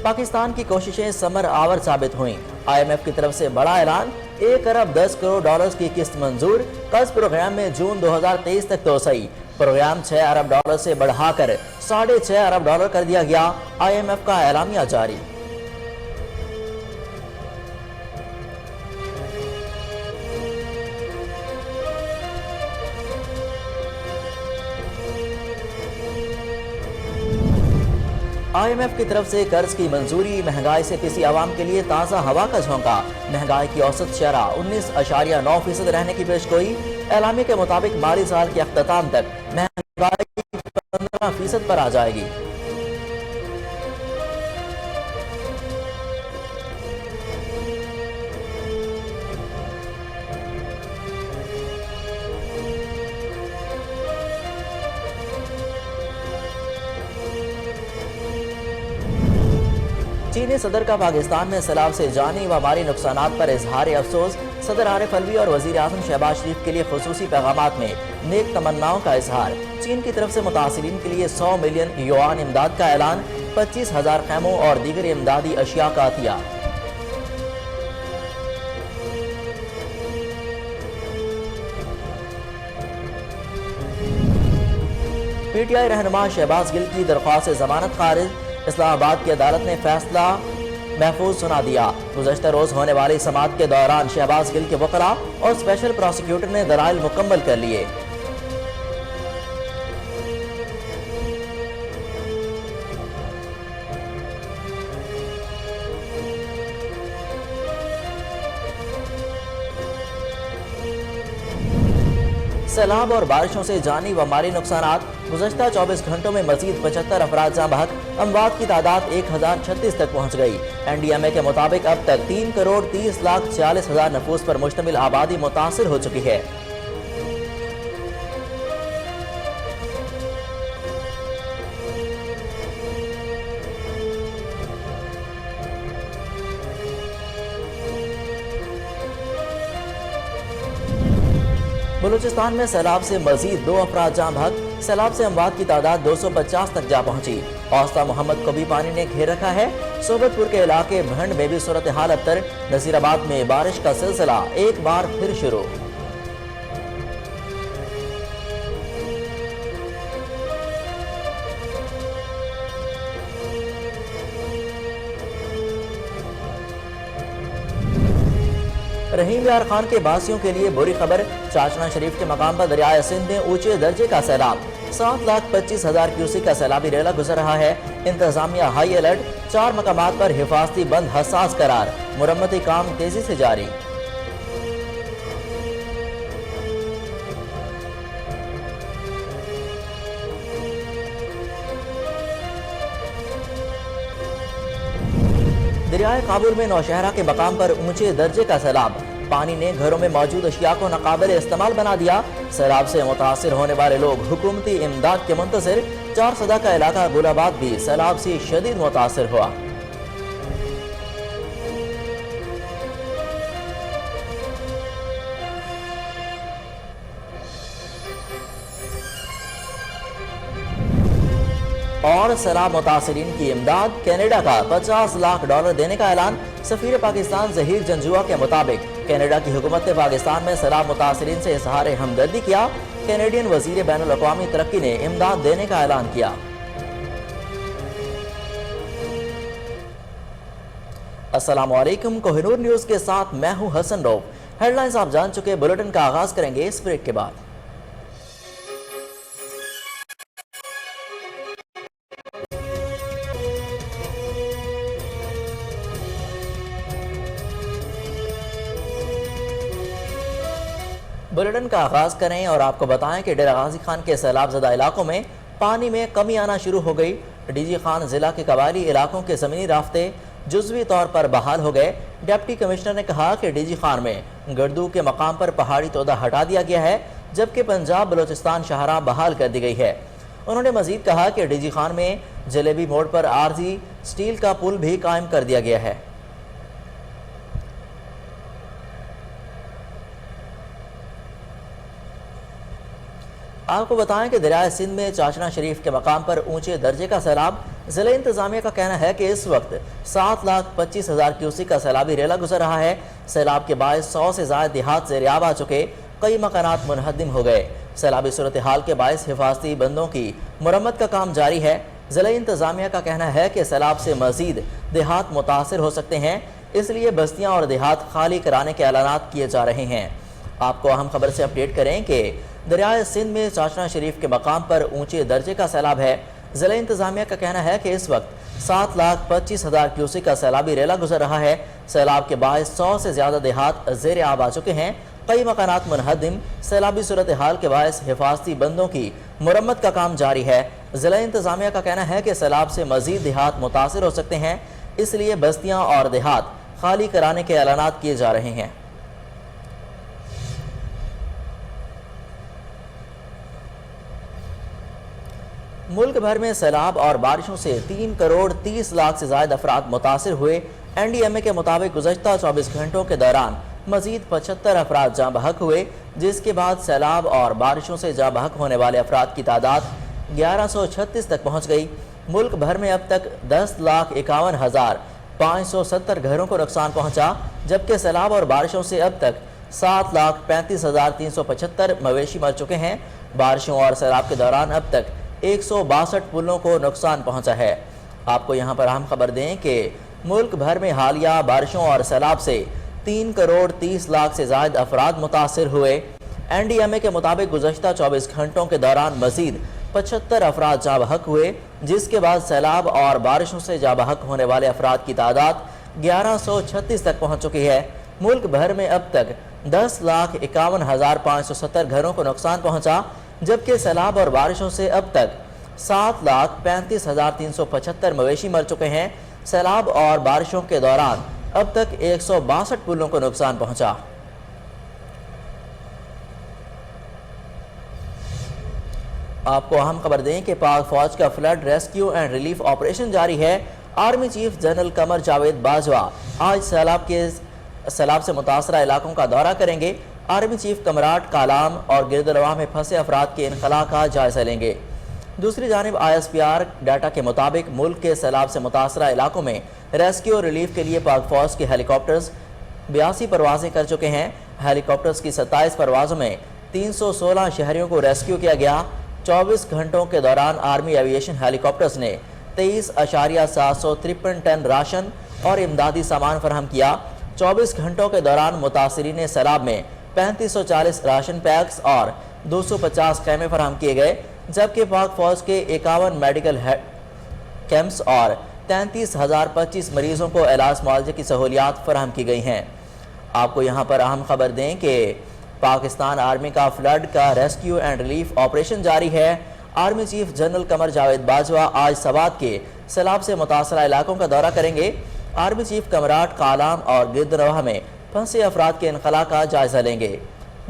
پاکستان کی کوششیں ثمر آور ثابت ہوئیں۔ IMF کی طرف سے بڑا اعلان، 1 ارب 10 کروڑ ڈالرز کی قسط منظور۔ قرض پروگرام میں جون 2023 تک توسیع، پروگرام 6 ارب ڈالر سے بڑھا کر 6.5 ارب ڈالر کر دیا گیا۔ IMF کا اعلامیہ جاری۔ IMF کی طرف سے قرض کی منظوری، مہنگائی سے پسی عوام کے لیے تازہ ہوا کا جھونکا۔ مہنگائی کی اوسط شرح 19.9% رہنے کی پیشگوئی۔ اعلامیہ کے مطابق مالی سال کے اختتام تک مہنگائی 15% پر آ جائے گی۔ چینی صدر کا پاکستان میں سیلاب سے جانی و مالی نقصانات پر اظہار افسوس۔ صدر عارف الوی اور وزیر اعظم شہباز شریف کے لیے خصوصی پیغامات میں نیک تمناؤں کا اظہار۔ چین کی طرف سے متاثرین کے لیے 100 ملین یوان امداد کا اعلان، 25,000 خیموں اور دیگر امدادی اشیاء کا عطیہ۔ PTI رہنما شہباز گل کی درخواست ضمانت خارج۔ اسلام آباد کی عدالت نے فیصلہ محفوظ سنا دیا۔ گزشتہ روز ہونے والی سماعت کے دوران شہباز گل کے وکلاء اور اسپیشل پروسیکیوٹر نے دلائل مکمل کر لیے۔ سیلاب اور بارشوں سے جانی و مالی نقصانات، گزشتہ 24 گھنٹوں میں مزید 75 افراد جاں بحق، اموات کی تعداد 1036 تک پہنچ گئی۔ NDMA کے مطابق اب تک 3,30,46,000 نفوس پر مشتمل آبادی متاثر ہو چکی ہے۔ بلوچستان میں سیلاب سے مزید 2 افراد جاں بحق، سیلاب سے اموات کی تعداد 250 تک جا پہنچی۔ اوسطا محمد کو بھی پانی نے گھیر رکھا ہے۔ صوبت پور کے علاقے بھنڈ میں بھی صورتحال ابتر۔ نذیر آباد میں بارش کا سلسلہ ایک بار پھر شروع۔ رحیم یار خان کے باسیوں کے لیے بری خبر، چاچنا شریف کے مقام پر دریائے سندھ میں اونچے درجے کا سیلاب، 7,25,000 کیوسک کا سیلابی ریلا گزر رہا ہے۔ انتظامیہ ہائی الرٹ، 4 مقامات پر حفاظتی بند حساس قرار، مرمتی کام تیزی سے جاری۔ دریائے کابل میں نوشہرہ کے مقام پر اونچے درجے کا سیلاب، پانی نے گھروں میں موجود اشیاء کو ناقابل استعمال بنا دیا۔ سیلاب سے متاثر ہونے والے لوگ حکومتی امداد کے منتظر۔ 4 صدا کا علاقہ گل آباد بھی سیلاب سے شدید متاثر ہوا۔ اور سیلاب متاثرین کی امداد، کینیڈا کا 50 لاکھ ڈالر دینے کا اعلان۔ سفیر پاکستان ظہیر جنجوعہ کے مطابق کینیڈا کی حکومت نے پاکستان میں سیلاب متاثرین سے اظہار ہمدردی کیا۔ کینیڈین وزیر بین الاقوامی ترقی نے امداد دینے کا اعلان کیا۔ السلام علیکم، کوہ نور نیوز کے ساتھ میں ہوں حسن روف۔ ہیڈ لائنز آپ جان چکے، بلیٹن کا آغاز کریں گے اس بریک کے بعد۔ بلیٹن کا آغاز کریں اور آپ کو بتائیں کہ ڈیرہ غازی خان کے سیلاب زدہ علاقوں میں پانی میں کمی آنا شروع ہو گئی۔ ڈی جی خان ضلع کے قبائلی علاقوں کے زمینی رابطے جزوی طور پر بحال ہو گئے۔ ڈپٹی کمشنر نے کہا کہ ڈی جی خان میں گردو کے مقام پر پہاڑی تودہ ہٹا دیا گیا ہے، جبکہ پنجاب بلوچستان شاہراہ بحال کر دی گئی ہے۔ انہوں نے مزید کہا کہ ڈی جی خان میں جلیبی موڑ پر عارضی سٹیل کا پل بھی قائم کر دیا گیا ہے۔ آپ کو بتائیں کہ دریائے سندھ میں چاچنا شریف کے مقام پر اونچے درجے کا سیلاب، ضلع انتظامیہ کا کہنا ہے کہ اس وقت 7,25,000 کیوسک کا سیلابی ریلا گزر رہا ہے۔ سیلاب کے باعث 100 سے زائد دیہات زیر آب آ چکے، کئی مکانات منہدم ہو گئے۔ سیلابی صورتحال کے باعث حفاظتی بندوں کی مرمت کا کام جاری ہے۔ ضلع انتظامیہ کا کہنا ہے کہ سیلاب سے مزید دیہات متاثر ہو سکتے ہیں، اس لیے بستیاں اور دیہات خالی کرانے کے اعلانات کیے جا رہے ہیں۔ آپ کو اہم خبر سے اپڈیٹ کریں کہ دریائے سندھ میں چاچنا شریف کے مقام پر اونچے درجے کا سیلاب ہے۔ ضلع انتظامیہ کا کہنا ہے کہ اس وقت 7,25,000 کیوسک کا سیلابی ریلا گزر رہا ہے۔ سیلاب کے باعث 100 سے زیادہ دیہات زیر آب آ چکے ہیں، کئی مکانات منہدم۔ سیلابی صورتحال کے باعث حفاظتی بندوں کی مرمت کا کام جاری ہے۔ ضلع انتظامیہ کا کہنا ہے کہ سیلاب سے مزید دیہات متاثر ہو سکتے ہیں، اس لیے بستیاں اور دیہات خالی کرانے کے اعلانات کیے جا رہے ہیں۔ ملک بھر میں سیلاب اور بارشوں سے 3,30,00,000 سے زائد افراد متاثر ہوئے۔ این ڈی ایم اے کے مطابق گزشتہ 24 گھنٹوں کے دوران مزید 75 افراد جاں بحق ہوئے، جس کے بعد سیلاب اور بارشوں سے جاں بحق ہونے والے افراد کی تعداد 1136 تک پہنچ گئی۔ ملک بھر میں اب تک 10,51,570 گھروں کو نقصان پہنچا، جبکہ سیلاب اور بارشوں سے اب تک 7,35,375 مویشی مر چکے ہیں۔ بارشوں اور سیلاب کے دوران اب تک 162 پلوں کو نقصان پہنچا ہے۔ آپ کو یہاں پر اہم خبر دیں کہ ملک بھر میں حالیہ بارشوں اور سیلاب سے 3,30,00,000 سے زائد افراد متاثر ہوئے۔ این ڈی ایم اے کے مطابق گزشتہ 24 گھنٹوں کے دوران مزید 75 افراد جاں بحق ہوئے، جس کے بعد سیلاب اور بارشوں سے جاں بحق ہونے والے افراد کی تعداد 1136 تک پہنچ چکی ہے۔ ملک بھر میں اب تک 10,51,570 گھروں کو نقصان پہنچا، جبکہ سیلاب اور بارشوں سے اب تک 7,35,375 مویشی مر چکے ہیں۔ سیلاب اور بارشوں کے دوران اب تک 162 پلوں کو نقصان پہنچا۔ آپ کو اہم خبر دیں کہ پاک فوج کا flood rescue and relief operation جاری ہے۔ Army chief general Qamar Javed Bajwa آج سیلاب سے متاثرہ علاقوں کا دورہ کریں گے۔ آرمی چیف کمراٹ کالام اور گردرواہ میں پھنسے افراد کے انخلاء کا جائزہ لیں گے۔ دوسری جانب ISPR ڈیٹا کے مطابق ملک کے سیلاب سے متاثرہ علاقوں میں ریسکیو ریلیف کے لیے پاک فوج کے ہیلی کاپٹرز 82 پروازیں کر چکے ہیں۔ ہیلی کاپٹرز کی 27 پروازوں میں 316 شہریوں کو ریسکیو کیا گیا۔ 24 گھنٹوں کے دوران آرمی ایویشن ہیلی کاپٹرز نے 23,753 ٹن راشن اور امدادی سامان فراہم کیا۔ 24 گھنٹوں کے دوران متاثرین سیلاب میں 3540 راشن پیکس اور 250 خیمے فراہم کیے گئے، جبکہ پاک فوج کے 51 میڈیکل کیمپس اور 33,025 مریضوں کو علاج معالجے کی سہولیات فراہم کی گئی ہیں۔ آپ کو یہاں پر اہم خبر دیں کہ پاکستان آرمی کا فلڈ کا ریسکیو اینڈ ریلیف آپریشن جاری ہے۔ Army chief general Qamar Javed Bajwa آج سوات کے سیلاب سے متاثرہ علاقوں کا دورہ کریں گے۔ آرمی چیف کمراٹ کالام اور گردرواہ میں پھنسے افراد کے انخلاء کا جائزہ لیں گے۔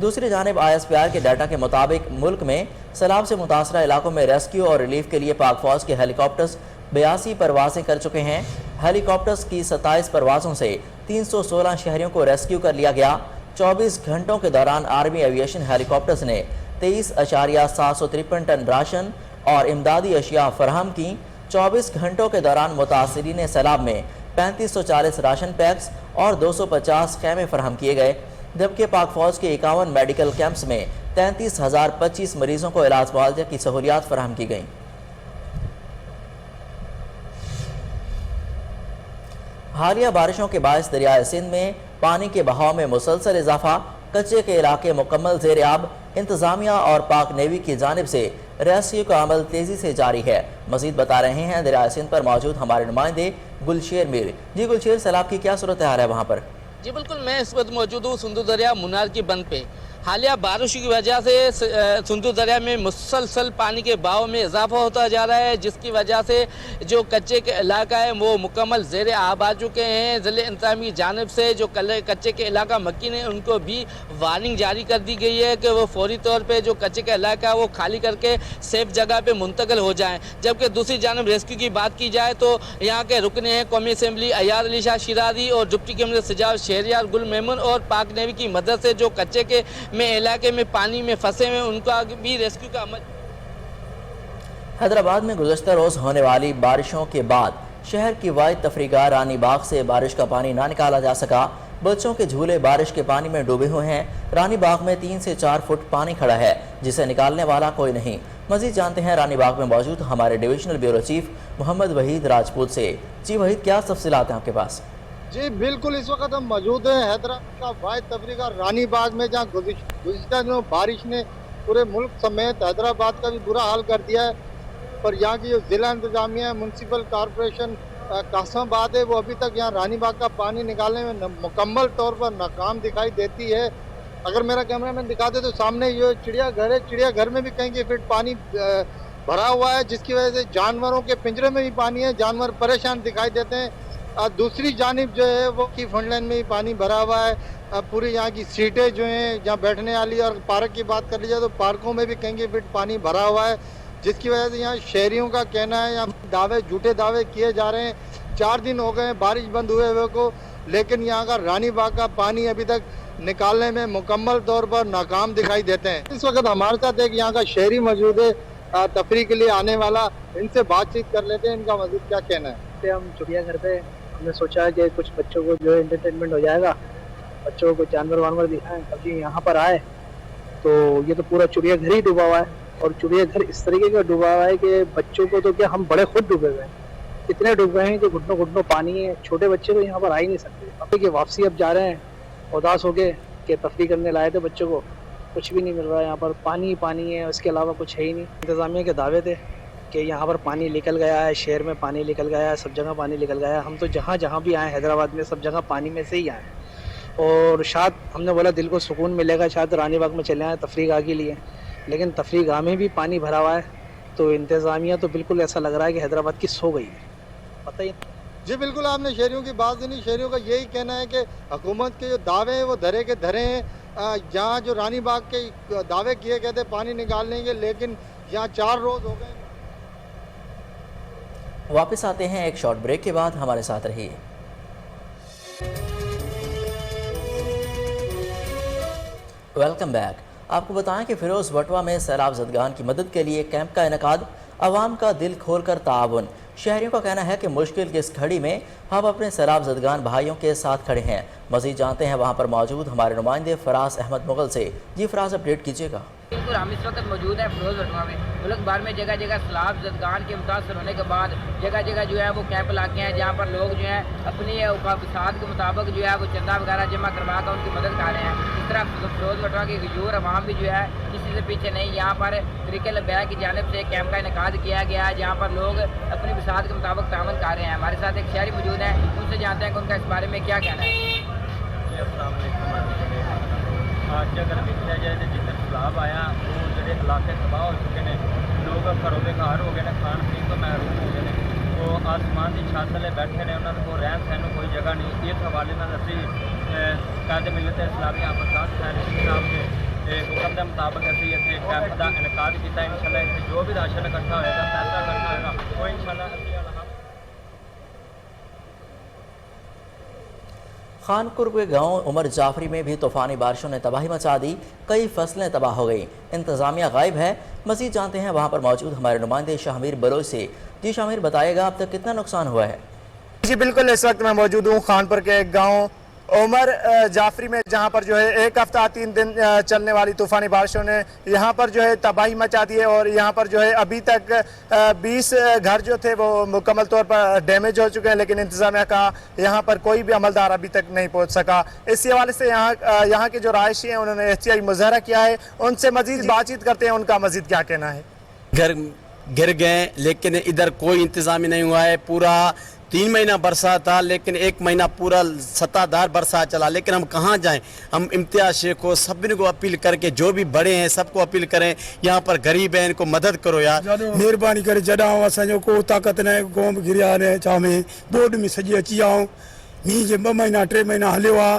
دوسری جانب ISPR کے ڈیٹا کے مطابق ملک میں سیلاب سے متاثرہ علاقوں میں ریسکیو اور ریلیف کے لیے پاک فوج کے ہیلی کاپٹرز 82 پروازیں کر چکے ہیں۔ ہیلی کاپٹرز کی 27 پروازوں سے 316 شہریوں کو ریسکیو کر لیا گیا۔ 24 گھنٹوں کے دوران آرمی ایویشن ہیلی کاپٹرز نے 23,753 ٹن راشن اور امدادی اشیاء فراہم کی۔ 24 گھنٹوں کے دوران متاثرین سیلاب میں 3540 راشن پیکس اور 250 خیمے فراہم کیے گئے، جبکہ پاک فوج کے 51 میڈیکل کیمپس میں 33,025 مریضوں کو علاج معالجہ کی سہولیات فراہم کی گئیں۔ حالیہ بارشوں کے باعث دریائے سندھ میں پانی کے بہاؤ میں مسلسل اضافہ، کچے کے علاقے مکمل زیر آب۔ انتظامیہ اور پاک نیوی کی جانب سے ریسکیو کا عمل تیزی سے جاری ہے۔ مزید بتا رہے ہیں دریائے سندھ پر موجود ہمارے نمائندے گلشیر میر۔ جی گلشیر، سیلاب کی کیا صورتحال ہے وہاں پر؟ جی بالکل، میں اس وقت موجود ہوں سندھ دریا منار کی بند پہ۔ حالیہ بارشوں کی وجہ سے سندھ دریا میں مسلسل پانی کے بہاؤ میں اضافہ ہوتا جا رہا ہے، جس کی وجہ سے جو کچے کے علاقہ ہے وہ مکمل زیر آب آ چکے ہیں۔ ضلع انتظامیہ کی جانب سے جو کچے کے علاقہ مکین ہیں ان کو بھی وارننگ جاری کر دی گئی ہے کہ وہ فوری طور پہ جو کچے کا علاقہ ہے وہ خالی کر کے سیف جگہ پہ منتقل ہو جائیں۔ جبکہ دوسری جانب ریسکیو کی بات کی جائے تو یہاں کے رکن ہیں قومی اسمبلی ایاز علی شاہ شیرازی اور ڈپٹی کمشنر سجاوت شہریار گل میمون اور پاک نیوی کی مدد سے جو کچے کے علاقے میں پانی میں پھنسے ہوئے ان کا بھی ریسکیو کا عمل۔ حیدرآباد میں گزشتہ روز ہونے والی بارشوں کے بعد شہر کی واحد تفریحگاہ رانی باغ سے بارش کا پانی نہ نکالا جا سکا۔ بچوں کے جھولے بارش کے پانی میں ڈوبے ہوئے ہیں۔ رانی باغ میں 3 سے 4 فٹ پانی کھڑا ہے جسے نکالنے والا کوئی نہیں۔ مزید جانتے ہیں رانی باغ میں موجود ہمارے ڈویژنل بیورو چیف محمد وحید راجپوت سے۔ جی وحید، کیا تفصیلات ہیں آپ کے پاس؟ جی بالکل، اس وقت ہم موجود ہیں حیدرآباد کا واحد تفریحگاہ رانی باغ میں، جہاں گزشتہ دنوں بارش نے پورے ملک سمیت حیدرآباد کا بھی برا حال کر دیا ہے، پر یہاں کی جو ضلع انتظامیہ ہے، میونسپل کارپوریشن قاسم آباد ہے، وہ ابھی تک یہاں رانی باغ کا پانی نکالنے میں مکمل طور پر ناکام دکھائی دیتی ہے۔ اگر میرا کیمرہ مین دکھا دے تو سامنے یہ چڑیا گھر ہے، چڑیا گھر میں بھی کہیں فٹ پانی بھرا ہوا ہے، جس کی وجہ سے جانوروں کے پنجرے میں بھی پانی ہے، جانور پریشان دکھائی دیتے ہیں۔ دوسری جانب جو ہے وہ کی فنڈ لائن میں بھی پانی بھرا ہوا ہے۔ پوری یہاں کی سیٹیں جو ہیں جہاں بیٹھنے والی، اور پارک کی بات کر لی جائے تو پارکوں میں بھی کہیں فٹ پانی بھرا ہوا ہے، جس کی وجہ سے یہاں شہریوں کا کہنا ہے یہاں جھوٹے دعوے کیے جا رہے ہیں۔ 4 دن ہو گئے ہیں بارش بند ہوئے کو، لیکن یہاں کا رانی باغ کا پانی ابھی تک نکالنے میں مکمل طور پر ناکام دکھائی دیتے ہیں۔ اس وقت ہمارے ساتھ ایک یہاں کا شہری موجود ہے تفریح کے لیے آنے والا، ان سے بات چیت کر لیتے ہیں، ان کا مزید کیا کہنا ہے۔ ہم چڑیا گھر پہ ہم نے سوچا کہ کچھ بچوں کو جو ہے انٹرٹینمنٹ ہو جائے گا، بچوں کو جانور وانور دکھائیں، ابھی یہاں پر آئے تو یہ تو پورا چڑیا گھر ہی ڈوبا ہوا ہے، اور چڑیا گھر اس طریقے کا ڈوبا ہوا ہے کہ بچوں کو تو کیا، ہم بڑے خود ڈوبے ہوئے ہیں، اتنے ڈوب گئے ہیں کہ گھٹنوں گھٹنوں پانی ہے، چھوٹے بچے تو یہاں پر آ ہی نہیں سکتے۔ اب کہ واپسی اب جا رہے ہیں اداس ہو کے کہ تفریح کرنے لائے تھے بچوں کو، کچھ بھی نہیں مل رہا ہے، یہاں پر پانی ہی پانی ہے، اس کے علاوہ کچھ ہے ہی نہیں۔ انتظامیہ کے دعوے تھے کہ یہاں پر پانی نکل گیا ہے، شہر میں پانی نکل گیا ہے، سب جگہ پانی نکل گیا ہے، ہم تو جہاں جہاں بھی آئے حیدرآباد میں سب جگہ پانی میں سے ہی آئے، اور شاید ہم نے بولا دل کو سکون ملے گا، شاید رانی باغ میں چلے آئے تفریح گاہ کے لیے، لیکن تفریح گاہ میں بھی پانی بھرا ہوا ہے، تو انتظامیہ تو بالکل ایسا لگ رہا ہے کہ حیدرآباد کی سو گئی ہے، پتہ ہی۔ جی بالکل، آپ نے شہریوں کی بات سنی۔ شہریوں کا یہی کہنا ہے کہ حکومت کے جو دعوے ہیں وہ دھرے کے دھرے ہیں۔ یہاں جو رانی باغ کے دعوے کیے گئے تھے پانی نکالنے کے، لیکن یہاں 4 روز ہو گئے۔ واپس آتے ہیں ایک شارٹ بریک کے بعد، ہمارے ساتھ رہیے۔ Welcome back. آپ کو بتائیں کہ فیروز بٹوا میں سیلاب زدگان کی مدد کے لیے کیمپ کا انعقاد، عوام کا دل کھول کر تعاون۔ شہریوں کا کہنا ہے کہ مشکل کی اس گھڑی میں ہم اپنے سیلاب زدگان بھائیوں کے ساتھ کھڑے ہیں۔ مزید جانتے ہیں وہاں پر موجود ہمارے نمائندے فراز احمد مغل سے۔ جی فراز، اپڈیٹ کیجیے گا۔ بالکل، ہم اس وقت موجود ہیں فیروز بٹوا میں۔ ملک بھر میں جگہ جگہ سیلاب زدگان کے متاثر ہونے کے بعد جگہ جگہ جو ہے وہ کیمپ لاگے ہیں، جہاں پر لوگ جو ہیں اپنی اوقات کے مطابق جو ہے وہ چندہ وغیرہ جمع کروا کر ان کی مدد کر رہے ہیں۔ اس طرح فیروز بٹوا کی غیور عوام بھی جو ہے کسی سے پیچھے نہیں، یہاں پر طریقہ لبیک کی جانب سے کیمپ کا انعقاد کیا گیا ہے، جہاں پر لوگ اپنی وسعت کے مطابق تعاون کر رہے ہیں۔ ہمارے ساتھ ایک شہری موجود ہیں، ان سے جانتے ہیں کہ ان کا اس بارے میں کیا کہنا ہے۔ السلام علیکم۔ آج اگر دیکھا جائے تو جتنے سیلاب آیا وہ جڑے علاقے تباہ ہو چکے ہیں، لوگ گھروں کے گھر ہو گئے ہیں، کھان پین تو محروم ہو گئے ہیں، وہ آسمان کی چھت تلے بیٹھے ہیں، انہوں کو رہن سہن کوئی جگہ نہیں۔ اس حوالے میں اسی قائد ملت اسلامیہ آفات خیر صاحب کے حکم کے مطابق اسی اتنے کیمپ کا انعقاد کیا۔ انشاءاللہ اتنے جو بھی راشن اکٹھا ہوئے گا، پیسہ اکٹھا ہوئے گا، وہ انشاءاللہ خانپور کے گاؤں عمر جعفری میں بھی طوفانی بارشوں نے تباہی مچا دی، کئی فصلیں تباہ ہو گئیں، انتظامیہ غائب ہے۔ مزید جانتے ہیں وہاں پر موجود ہمارے نمائندے شاہمیر بلوچ سے۔ جی شاہمیر، بتائے گا اب تک کتنا نقصان ہوا ہے؟ جی بالکل، اس وقت میں موجود ہوں خانپور کے ایک گاؤں عمر جعفری میں، جہاں پر جو ہے 1 ہفتہ 3 دن چلنے والی طوفانی بارشوں نے یہاں پر جو ہے تباہی مچا دی ہے، اور یہاں پر جو ہے ابھی تک 20 گھر جو تھے وہ مکمل طور پر ڈیمیج ہو چکے ہیں، لیکن انتظامیہ کا یہاں پر کوئی بھی عملدار ابھی تک نہیں پہنچ سکا۔ اسی حوالے سے یہاں کے جو رہائشی ہیں انہوں نے احتجاجی مظاہرہ کیا ہے، ان سے مزید بات چیت کرتے ہیں، ان کا مزید کیا کہنا ہے۔ گھر گر گئے، لیکن ادھر کوئی انتظام نہیں ہوا ہے۔ پورا 3 مہینہ برسات تھا، لیکن 1 مہینہ پورا ستادار برسات چلا، لیکن ہم کہاں جائیں؟ ہم امتیاز شیخ کو سب کو اپیل کر کے، جو بھی بڑے ہیں سب کو اپیل کریں، یہاں پر غریب ہیں ان کو مدد کرو یار، مہربانی کرے۔ جڈاؤں اساں کو طاقت نہ قوم گریا نے چاہے بورڈ میں سجی اچی آؤں می جے 2 مہینہ 3 مہینہ ہلیو آ،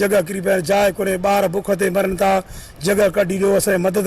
جگہ کری پہ جائے کونے، بار بکھ تے مرن تا، جگہ کڈی ڈیو، اساں مدد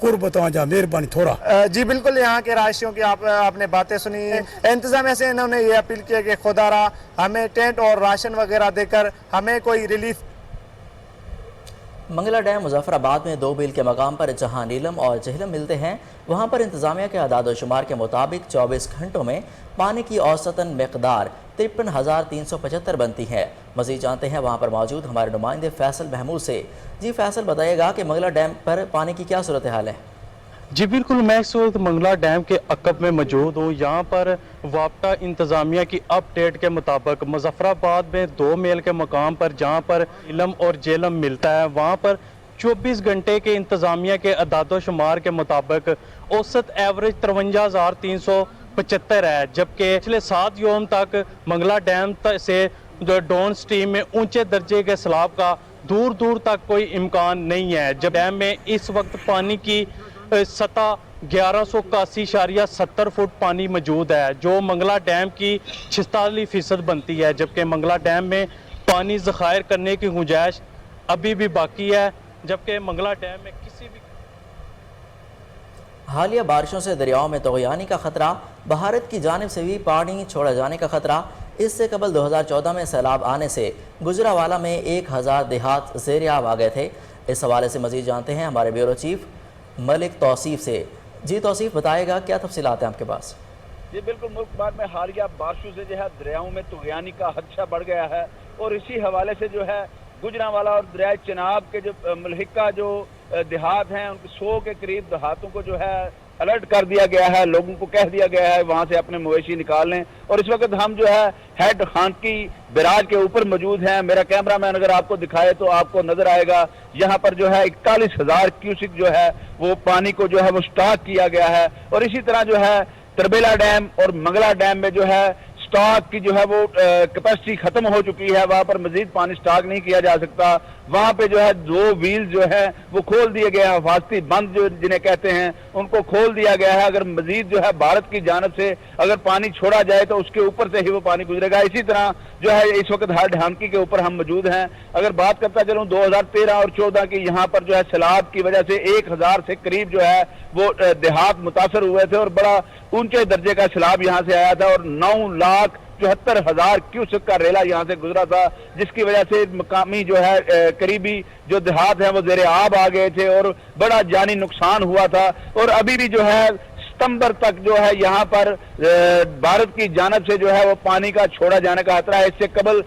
قرب تواں جا مہربانی تھوڑا۔ جی بالکل، یہاں کے رہائشیوں کی آپ نے باتیں سنی۔ انتظامیہ سے انہوں نے یہ اپیل کیا کہ خدا را ہمیں ٹینٹ اور راشن وغیرہ دے کر ہمیں کوئی ریلیف۔ منگلا ڈیم مظفر آباد میں 2 بیل کے مقام پر جہاں نیلم اور جہلم ملتے ہیں وہاں پر انتظامیہ کے اعداد و شمار کے مطابق 24 گھنٹوں میں پانی کی اوسطاً مقدار 53,375 بنتی ہے۔ مزید جانتے ہیں وہاں پر موجود ہمارے نمائندے فیصل محمود سے۔ جی فیصل، بتائیے گا کہ منگلا ڈیم پر پانی کی کیا صورتحال ہے؟ جی بالکل، میں اس وقت منگلا ڈیم کے عقب میں موجود ہوں۔ یہاں پر وابطہ انتظامیہ کی اپ ڈیٹ کے مطابق مظفر آباد میں 2 میل کے مقام پر جہاں پر نیلم اور جہلم ملتا ہے وہاں پر 24 گھنٹے کے انتظامیہ کے اعداد و شمار کے مطابق اوسط ایوریج 53,375 ہے، جبکہ پچھلے 7 یوم تک منگلا ڈیم سے ڈون سٹریم میں اونچے درجے کے سیلاب کا دور دور تک کوئی امکان نہیں ہے۔ جب ڈیم میں اس وقت پانی کی سطح 1181.70 فٹ پانی موجود ہے، جو منگلا ڈیم کی 46% بنتی ہے، جبکہ منگلا ڈیم میں پانی ذخائر کرنے کی گنجائش ابھی بھی باقی ہے، جبکہ منگلا ڈیم میں کسی بھی حالیہ بارشوں سے دریاؤں میں طغیانی کا خطرہ، بھارت کی جانب سے بھی پانی چھوڑا جانے کا خطرہ۔ اس سے قبل 2014 میں سیلاب آنے سے گجرانوالہ میں 1000 دیہات زیر آب آ گئے تھے۔ اس حوالے سے مزید جانتے ہیں ہمارے بیورو چیف ملک توصیف سے۔ جی توصیف، بتائے گا کیا تفصیلات ہیں آپ کے پاس؟ جی بالکل، ملک بھر میں حالیہ بارشوں سے جو ہے دریاؤں میں طغیانی کا خدشہ بڑھ گیا ہے، اور اسی حوالے سے جو ہے گجرانوالہ اور دریائے چناب کے جو ملحقہ جو دیہات ہیں ان کے 100 کے قریب دیہاتوں کو جو ہے الرٹ کر دیا گیا ہے، لوگوں کو کہہ دیا گیا ہے وہاں سے اپنے مویشی نکال لیں۔ اور اس وقت ہم جو ہے ہیڈ خانقی بیراج کے اوپر موجود ہیں۔ میرا کیمرہ مین اگر آپ کو دکھائے تو آپ کو نظر آئے گا یہاں پر جو ہے 41,000 کیوسک جو ہے وہ پانی کو جو ہے وہ سٹاک کیا گیا ہے، اور اسی طرح جو ہے تربیلا ڈیم اور منگلا ڈیم میں جو ہے سٹاک کی جو ہے وہ کیپیسٹی ختم ہو چکی ہے، وہاں پر مزید پانی سٹاک نہیں کیا جا سکتا۔ وہاں پہ جو ہے 2 ویل جو ہے وہ کھول دیے گئے ہیں، حفاظتی بند جو جنہیں کہتے ہیں ان کو کھول دیا گیا ہے۔ اگر مزید جو ہے بھارت کی جانب سے اگر پانی چھوڑا جائے تو اس کے اوپر سے ہی وہ پانی گزرے گا۔ اسی طرح جو ہے اس وقت ہیڈ خانقی کے اوپر ہم موجود ہیں۔ اگر بات کرتا چلوں 2013 اور 14 کی، یہاں پر جو ہے سیلاب کی وجہ سے 1000 سے قریب جو ہے وہ دیہات متاثر ہوئے تھے، اور بڑا اونچے درجے کا سیلاب یہاں سے آیا تھا، اور 9,74,000 کیوسک کا ریلا یہاں سے گزرا تھا، جس کی وجہ سے مقامی جو ہے قریبی جو دیہات ہیں وہ زیر آب آ گئے تھے اور بڑا جانی نقصان ہوا تھا۔ اور ابھی بھی جو ہے ستمبر تک جو ہے یہاں پر بھارت کی جانب سے جو ہے وہ پانی کا چھوڑا جانے کا خطرہ ہے۔ اس سے قبل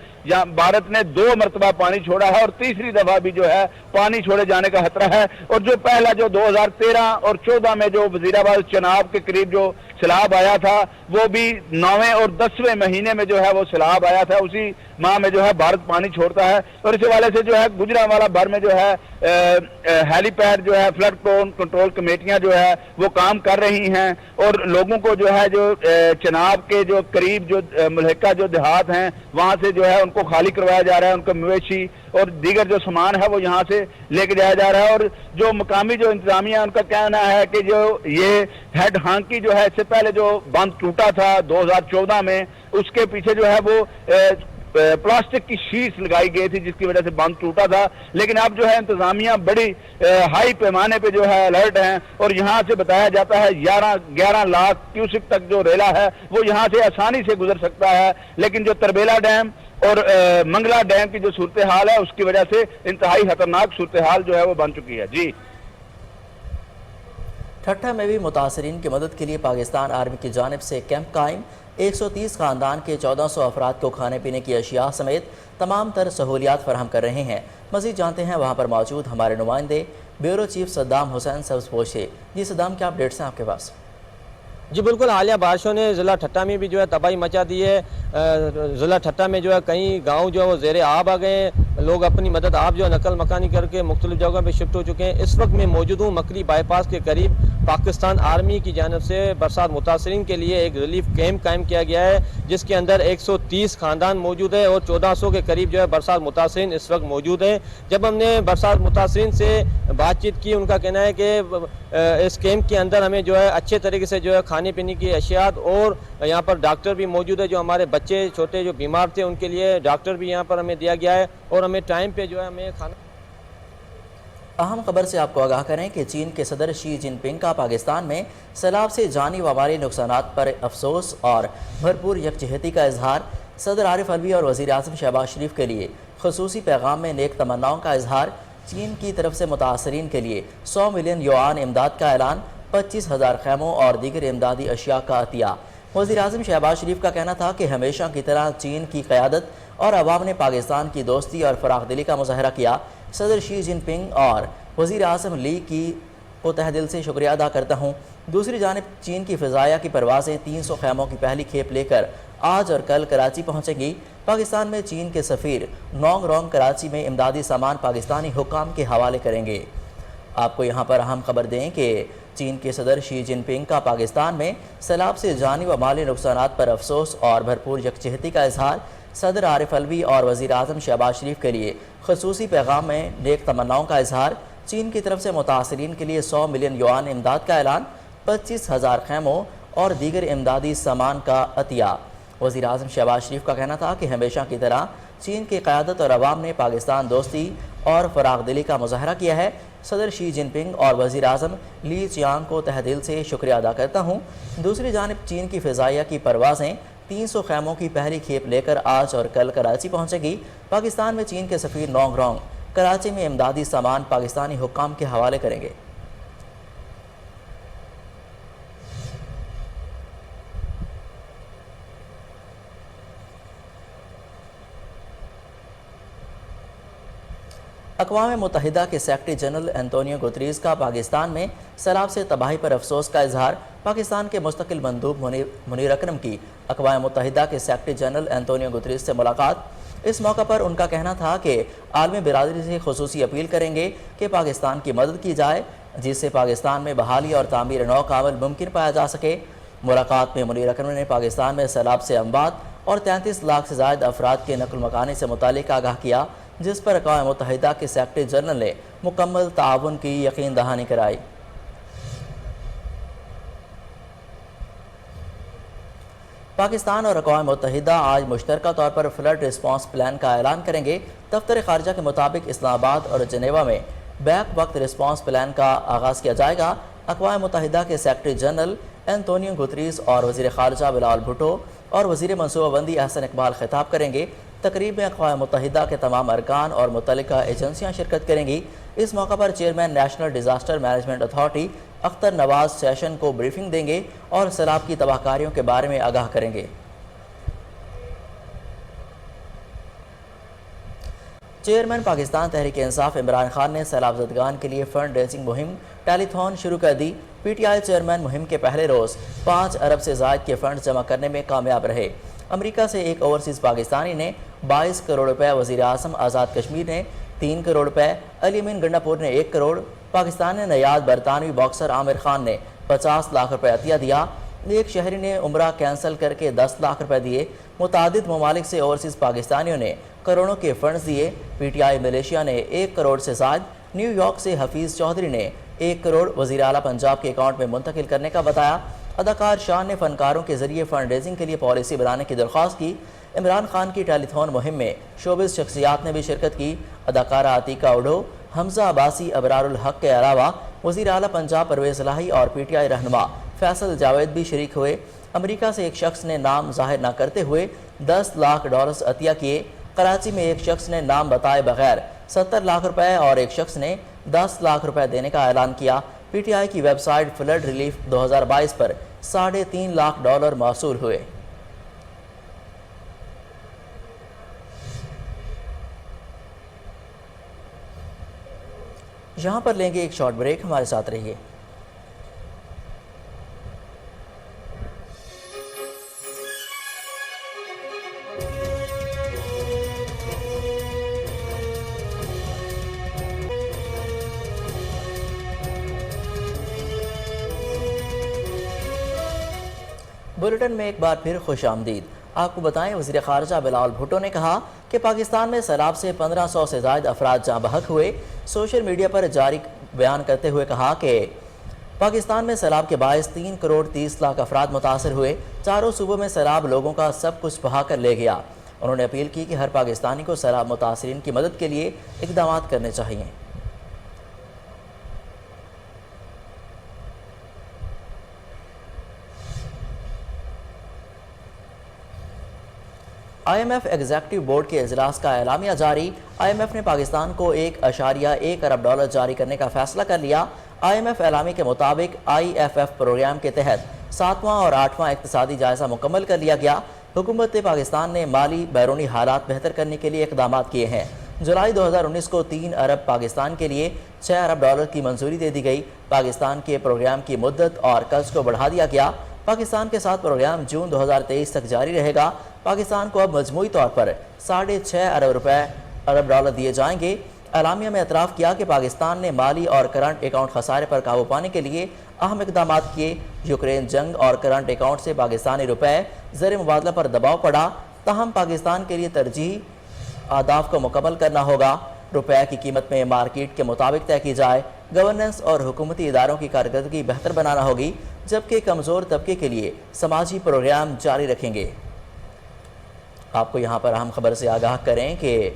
بھارت نے 2 مرتبہ پانی چھوڑا ہے، اور تیسری دفعہ بھی جو ہے پانی چھوڑے جانے کا خطرہ ہے۔ اور جو پہلا جو 2013 اور 14 میں جو وزیرآباد چناب کے قریب جو سیلاب آیا تھا وہ بھی 9ویں اور 10ویں مہینے میں جو ہے وہ سیلاب آیا تھا، اسی ماہ میں جو ہے بھارت پانی چھوڑتا ہے۔ اور اس حوالے سے جو ہے گجرانوالہ بھر میں جو ہے ہیلی پیڈ جو ہے فلڈ کنٹرول کمیٹیاں جو ہے وہ کام کر رہی ہیں، اور لوگوں کو جو ہے جو چناب کے جو قریب جو ملحقہ جو دیہات ہیں وہاں سے جو ہے ان کو خالی کروایا جا رہا ہے، ان کو مویشی اور دیگر جو سامان ہے وہ یہاں سے لے کے جایا جا رہا ہے۔ اور جو مقامی جو انتظامیہ ان کا کہنا ہے کہ جو یہ ہیڈ خانقی جو ہے اس سے پہلے جو بند ٹوٹا تھا 2014 میں، اس کے پیچھے جو ہے وہ پلاسٹک کی شیٹس لگائی گئی تھی جس کی وجہ سے بند ٹوٹا تھا، لیکن اب جو ہے انتظامیہ بڑی ہائی پیمانے پہ جو ہے الرٹ ہیں، اور یہاں سے بتایا جاتا ہے 11 لاکھ کیوسک تک جو ریلا ہے وہ یہاں سے آسانی سے گزر سکتا ہے۔ لیکن جو تربیلا ڈیم اور منگلا ڈیم کی جو صورتحال ہے اس کی وجہ سے انتہائی خطرناک صورتحال جو ہے وہ بن چکی ہے۔ جی ٹھٹھہ میں بھی متاثرین کی مدد کے لیے پاکستان آرمی کی جانب سے کیمپ قائم، 130 خاندان کے 1400 افراد کو کھانے پینے کی اشیاء سمیت تمام تر سہولیات فراہم کر رہے ہیں۔ مزید جانتے ہیں وہاں پر موجود ہمارے نمائندے بیورو چیف صدام حسین سبز سے۔ جی صدام، کیا اپڈیٹس ہیں آپ کے پاس؟ جی بالکل، حالیہ بارشوں نے ضلع ٹھٹہ میں بھی جو ہے تباہی مچا دی ہے۔ ضلع ٹھٹہ میں جو ہے کئی گاؤں جو ہے وہ زیر آب آ گئے ہیں، لوگ اپنی مدد آپ جو ہے نقل مکانی کر کے مختلف جگہوں پہ شفٹ ہو چکے ہیں۔ اس وقت میں موجود ہوں مکری بائی پاس کے قریب، پاکستان آرمی کی جانب سے برسات متاثرین کے لیے ایک ریلیف کیمپ قائم کیا گیا ہے، جس کے اندر 130 خاندان موجود ہے اور 1400 کے قریب جو ہے برسات متاثرین اس وقت موجود ہیں۔ جب ہم نے برسات متاثرین سے بات چیت کی، ان کا کہنا ہے کہ اس کیمپ کے اندر ہمیں جو ہے اچھے طریقے سے جو ہے کھانے پینے کی اشیاء، اور یہاں پر ڈاکٹر بھی موجود ہے، جو ہمارے بچے چھوٹے جو بیمار تھے ان کے لیے ڈاکٹر بھی یہاں پر ہمیں دیا گیا ہے، اور ہمیں ٹائم پہ جو ہے ہمیں کھانا۔ اہم خبر سے آپ کو آگاہ کریں کہ چین کے صدر شی جن پنگ کا پاکستان میں سیلاب سے جانی و مالی نقصانات پر افسوس اور بھرپور یکجہتی کا اظہار، صدر عارف الوی اور وزیر اعظم شہباز شریف کے لیے خصوصی پیغام میں نیک تمناؤں کا اظہار، چین کی طرف سے متاثرین کے لیے 100 ملین یوان امداد کا اعلان، 25,000 خیموں اور دیگر امدادی اشیاء کا عطیہ۔ وزیر اعظم شہباز شریف کا کہنا تھا کہ ہمیشہ کی طرح چین کی قیادت اور عوام نے پاکستان کی دوستی اور فراخ دلی کا مظاہرہ کیا۔ صدر شی جن پنگ اور وزیر اعظم لی کو تہ دل سے شکریہ ادا کرتا ہوں۔ دوسری جانب چین کی فضائیہ کی پروازیں 300 خیموں کی پہلی کھیپ لے کر آج اور کل کراچی پہنچیں گی۔ پاکستان میں چین کے سفیر نونگ رونگ کراچی میں امدادی سامان پاکستانی حکام کے حوالے کریں گے۔ آپ کو یہاں پر اہم خبر دیں کہ چین کے صدر شی جن پنگ کا پاکستان میں سیلاب سے جانی و مالی نقصانات پر افسوس اور بھرپور یکجہتی کا اظہار۔ صدر عارف الوی اور وزیر اعظم شہباز شریف کے لیے خصوصی پیغام میں نیک تمناؤں کا اظہار۔ چین کی طرف سے متاثرین کے لیے 100 ملین یوان امداد کا اعلان، 25,000 خیموں اور دیگر امدادی سامان کا عطیہ۔ وزیر اعظم شہباز شریف کا کہنا تھا کہ ہمیشہ کی طرح چین کی قیادت اور عوام نے پاکستان دوستی اور فراخ دلی کا مظاہرہ کیا ہے۔ صدر شی جن پنگ اور وزیر اعظم لی چیانگ کو تہ دل سے شکریہ ادا کرتا ہوں۔ دوسری جانب چین کی فضائیہ کی پروازیں 300 خیموں کی پہلی کھیپ لے کر آج اور کل کراچی پہنچے گی۔ پاکستان میں چین کے سفیر نونگ رونگ کراچی میں امدادی سامان پاکستانی حکام کے حوالے کریں گے۔ اقوام متحدہ کے سیکرٹری جنرل انتونیو گوتریز کا پاکستان میں سیلاب سے تباہی پر افسوس کا اظہار۔ پاکستان کے مستقل مندوب منیر اکرم کی اقوام متحدہ کے سیکرٹری جنرل انتونیو گوتریز سے ملاقات۔ اس موقع پر ان کا کہنا تھا کہ عالمی برادری سے خصوصی اپیل کریں گے کہ پاکستان کی مدد کی جائے جس سے پاکستان میں بحالی اور تعمیر نو کا عمل ممکن پایا جا سکے۔ ملاقات میں منیر اکرم نے پاکستان میں سیلاب سے اموات اور 33 لاکھ سے زائد افراد کے نقل مکانی سے متعلق آگاہ کیا، جس پر اقوام متحدہ کے سیکرٹری جنرل نے مکمل تعاون کی یقین دہانی کرائی۔ پاکستان اور اقوام متحدہ آج مشترکہ طور پر فلڈ ریسپانس پلان کا اعلان کریں گے۔ دفتر خارجہ کے مطابق اسلام آباد اور جنیوا میں بیک وقت ریسپانس پلان کا آغاز کیا جائے گا۔ اقوام متحدہ کے سیکرٹری جنرل انتونیو گوتریز اور وزیر خارجہ بلاول بھٹو اور وزیر منصوبہ بندی احسن اقبال خطاب کریں گے۔ تقریب میں اقوام متحدہ کے تمام ارکان اور متعلقہ ایجنسیاں شرکت کریں گی۔ اس موقع پر chairman National Disaster Management Authority Akhtar Nawaz session کو بریفنگ دیں گے اور سیلاب کی تباہ کاریوں کے بارے میں آگاہ کریں گے۔ چیئرمین پاکستان تحریک انصاف عمران خان نے سیلاب زدگان کے لیے فنڈ ریزنگ مہم ٹیلی تھون شروع کر دی۔ پی ٹی آئی چیئرمین مہم کے پہلے روز 5 ارب سے زائد کے فنڈز جمع کرنے میں کامیاب رہے۔ امریکہ سے ایک اوورسیز پاکستانی نے 22 کروڑ روپے، وزیر اعظم آزاد کشمیر نے 3 کروڑ روپے، علی امین گنڈاپور نے 1 کروڑ، پاکستان نے نیاد برطانوی باکسر عامر خان نے 50 لاکھ روپے عطیہ دیا۔ ایک شہری نے عمرہ کینسل کر کے 10 لاکھ روپے دیے۔ متعدد ممالک سے اوورسیز پاکستانیوں نے کروڑوں کے فنڈز دیے۔ پی ٹی آئی ملیشیا نے 1 کروڑ سے زائد، نیو یارک سے حفیظ چودھری نے 1 کروڑ وزیر اعلیٰ پنجاب کے اکاؤنٹ میں منتقل کرنے کا بتایا۔ اداکار شان نے فنکاروں کے ذریعے فنڈ ریزنگ کے لیے پالیسی بنانے کی درخواست کی۔ عمران خان کی ٹیلی تھون مہم میں شوبز شخصیات نے بھی شرکت کی۔ اداکارہ عتیقہ اوڈھو، حمزہ عباسی، ابرار الحق کے علاوہ وزیر اعلیٰ پنجاب پرویز الہی اور پی ٹی آئی رہنما فیصل جاوید بھی شریک ہوئے۔ امریکہ سے ایک شخص نے نام ظاہر نہ کرتے ہوئے $10 لاکھ عطیہ کیے۔ کراچی میں ایک شخص نے نام بتائے بغیر 70 لاکھ روپے اور ایک شخص نے 10 لاکھ روپے دینے کا اعلان کیا۔ پی ٹی آئی کی ویب سائٹ فلڈ ریلیف 2022 پر $3.5 لاکھ موصول ہوئے۔ یہاں پر لیں گے ایک شارٹ بریک، ہمارے ساتھ رہیے۔ بلیٹن میں ایک بار پھر خوش آمدید۔ آپ کو بتائیں وزیر خارجہ بلاول بھٹو نے کہا کہ پاکستان میں سیلاب سے 1500 سے زائد افراد جاں بحق ہوئے۔ سوشل میڈیا پر جاری بیان کرتے ہوئے کہا کہ پاکستان میں سیلاب کے باعث 3 کروڑ 30 لاکھ افراد متاثر ہوئے۔ چاروں صوبوں میں سیلاب لوگوں کا سب کچھ بہا کر لے گیا۔ انہوں نے اپیل کی کہ ہر پاکستانی کو سیلاب متاثرین کی مدد کے لیے اقدامات کرنے چاہیے۔ IMF ایگزیکٹو بورڈ کے اجلاس کا اعلامیہ جاری۔ IMF نے پاکستان کو $1.1 ارب جاری کرنے کا فیصلہ کر لیا۔ IMF اعلامیہ کے مطابق IFF پروگرام کے تحت 7واں اور 8واں اقتصادی جائزہ مکمل کر لیا گیا۔ حکومت پاکستان نے مالی بیرونی حالات بہتر کرنے کے لیے اقدامات کیے ہیں۔ جولائی 2019 کو 3 ارب پاکستان کے لیے $6 ارب کی منظوری دے دی گئی۔ پاکستان کے پروگرام کی مدت اور قرض کو بڑھا دیا گیا۔ پاکستان کے ساتھ پروگرام جون 2023 تک جاری رہے گا۔ پاکستان کو اب مجموعی طور پر $6.5 ارب دیے جائیں گے۔ اعلامیہ میں اعتراف کیا کہ پاکستان نے مالی اور کرنٹ اکاؤنٹ خسارے پر قابو پانے کے لیے اہم اقدامات کیے۔ یوکرین جنگ اور کرنٹ اکاؤنٹ سے پاکستانی روپے زر مبادلہ پر دباؤ پڑا، تاہم پاکستان کے لیے ترجیحی اہداف کو مکمل کرنا ہوگا۔ روپے کی قیمت میں مارکیٹ کے مطابق طے کی جائے، گورننس اور حکومتی اداروں کی کارکردگی بہتر بنانا ہوگی، جبکہ کمزور طبقے کے لیے سماجی پروگرام جاری رکھیں گے۔ آپ کو یہاں پر اہم خبر سے آگاہ کریں کہ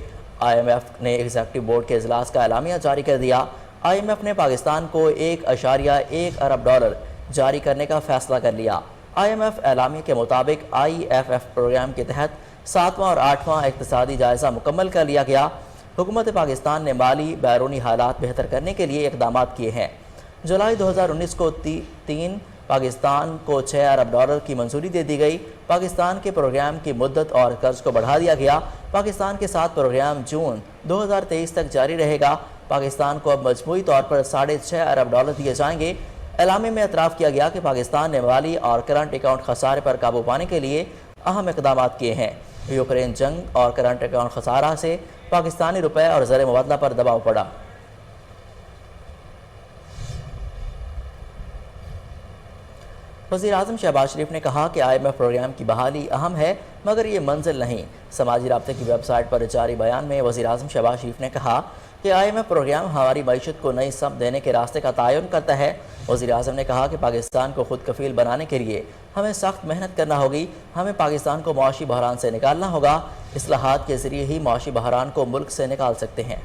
IMF نے ایگزیکٹو بورڈ کے اجلاس کا اعلامیہ جاری کر دیا۔ IMF نے پاکستان کو $1.1 ارب جاری کرنے کا فیصلہ کر لیا۔ IMF اعلامیہ کے مطابق IFF پروگرام کے تحت 7واں اور 8واں اقتصادی جائزہ مکمل کر لیا گیا۔ حکومت پاکستان نے مالی بیرونی حالات بہتر کرنے کے لیے اقدامات کیے ہیں۔ جولائی 2019 کو پاکستان کو $6 ارب کی منظوری دے دی گئی۔ پاکستان کے پروگرام کی مدت اور قرض کو بڑھا دیا گیا۔ پاکستان کے ساتھ پروگرام جون 2023 تک جاری رہے گا۔ پاکستان کو اب مجموعی طور پر $6.5 ارب دیے جائیں گے۔ اعلامیہ میں اعتراف کیا گیا کہ پاکستان نے مالی اور کرنٹ اکاؤنٹ خسارے پر قابو پانے کے لیے اہم اقدامات کیے ہیں۔ یوکرین جنگ اور کرنٹ اکاؤنٹ خسارہ سے پاکستانی روپے اور زر مبادلہ پر دباؤ پڑا۔ وزیراعظم شہباز شریف نے کہا کہ IMF پروگرام کی بحالی اہم ہے، مگر یہ منزل نہیں۔ سماجی رابطے کی ویب سائٹ پر جاری بیان میں وزیراعظم شہباز شریف نے کہا کہ IMF پروگرام ہماری معیشت کو نئی سمت دینے کے راستے کا تعین کرتا ہے۔ وزیراعظم نے کہا کہ پاکستان کو خود کفیل بنانے کے لیے ہمیں سخت محنت کرنا ہوگی۔ ہمیں پاکستان کو معاشی بحران سے نکالنا ہوگا۔ اصلاحات کے ذریعے ہی معاشی بحران کو ملک سے نکال سکتے ہیں۔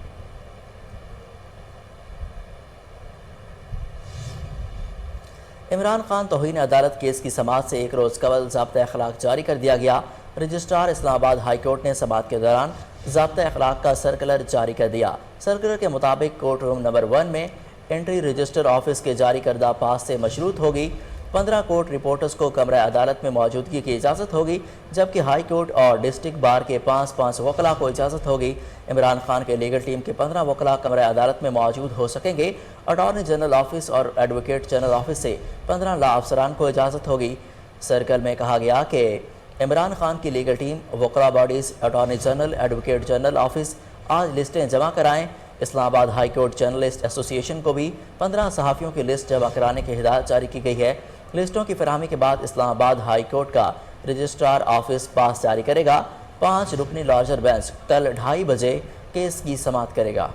عمران خان توہین عدالت کیس کی سماعت سے 1 روز قبل ضابطہ اخلاق جاری کر دیا گیا۔ رجسٹرار اسلام آباد ہائی کورٹ نے سماعت کے دوران ضابطہ اخلاق کا سرکلر جاری کر دیا۔ سرکلر کے مطابق کورٹ روم نمبر 1 میں انٹری رجسٹر آفس کے جاری کردہ پاس سے مشروط ہوگی۔ 15 کورٹ رپورٹرز کو کمرہ عدالت میں موجودگی کی اجازت ہوگی، جبکہ ہائی کورٹ اور ڈسٹرکٹ بار کے 5 وکلاء کو اجازت ہوگی۔ عمران خان کے لیگل ٹیم کے 15 وکلاء کمرہ عدالت میں موجود ہو سکیں گے۔ اٹارنی جنرل آفس اور ایڈوکیٹ جنرل آفس سے 15 لا افسران کو اجازت ہوگی۔ سرکل میں کہا گیا کہ عمران خان کی لیگل ٹیم، وکلاء bodies, attorney general, advocate general office آج لسٹیں جمع کرائیں۔ اسلام آباد ہائی کورٹ جرنلسٹ ایسوسی ایشن کو بھی 15 صحافیوں کی لسٹ جمع کرانے کی ہدایت جاری کی گئی ہے۔ لسٹوں کی فراہمی کے بعد اسلام آباد ہائی کورٹ کا رجسٹرار آفس پاس جاری کرے گا۔ 5 رکنی لارجر بینچ کل 2:30 بجے کیس کی سماعت کرے گا۔